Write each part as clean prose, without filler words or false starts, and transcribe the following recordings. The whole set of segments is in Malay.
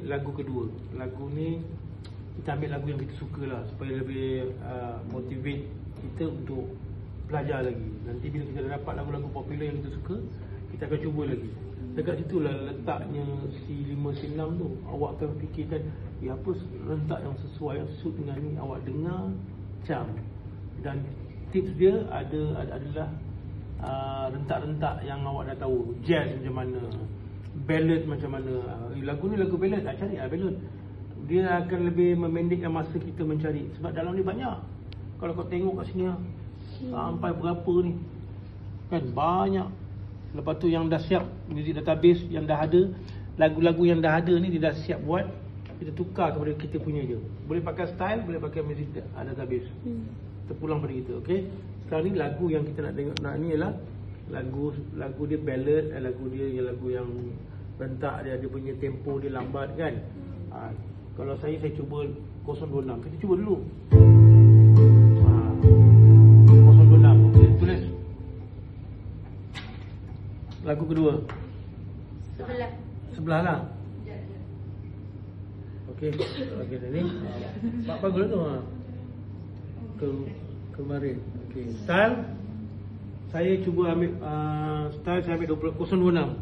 lagu kedua. Lagu ni kita ambil lagu yang kita suka lah, supaya lebih motivate kita untuk belajar lagi. Nanti bila kita dah dapat lagu-lagu popular yang kita suka, kita akan cuba lagi. Dekat situ lah letaknya C5, C6 tu. Awak akan fikirkan, apa rentak yang sesuai, yang suit dengan ni. Awak dengar macam. Dan tips dia adalah rentak-rentak yang awak dah tahu. Jazz macam mana, ballad macam mana. Lagu ni lagu ballad, cari lah ballad. Dia akan lebih memendekkan masa kita mencari. Sebab dalam ni banyak. Kalau kau tengok kat sini sampai berapa ni, kan banyak. Lepas tu yang dah siap music database, yang dah ada lagu-lagu yang dah ada ni, dia dah siap buat. Kita tukar kepada kita punya je. Boleh pakai style, boleh pakai music database. Terpulang pada kita. Okay. Sekarang ni lagu yang kita nak tengok ni ialah lagu dia ballad, lagu yang rentak dia, dia punya tempo dia lambat kan. Kalau saya cuba 026. Kita cuba dulu. 026. Okay, tulis. Lagu kedua. Sebelah lah. Okey, okey ni. Bagus tu. Kemarin. Okey, style saya cuba ambil style saya ambil 026.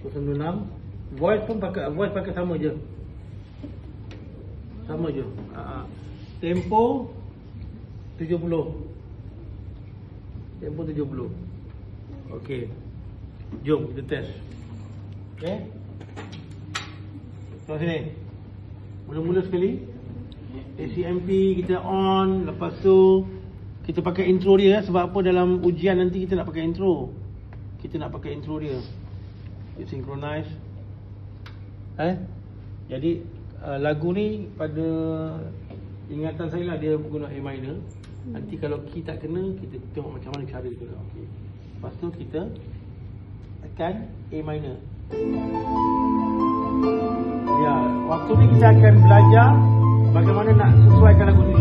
026. Voice pun pakai sama je. Sama je. Tempo 70. Tempo 70. Okey. Jom kita test. Okay. Tengok sini. Mula-mula sekali ACMP kita on. Lepas tu kita pakai intro dia. Sebab apa, dalam ujian nanti kita nak pakai intro. Kita nak pakai intro dia. Dia synchronize. Jadi lagu ni pada ingatan saya lah, dia guna A minor. Nanti kalau key tak kena, kita tengok macam mana cara dia. Okay. Lepas tu kita tekan A minor. Ya, waktu ni kita akan belajar bagaimana nak sesuaikan lagu ni.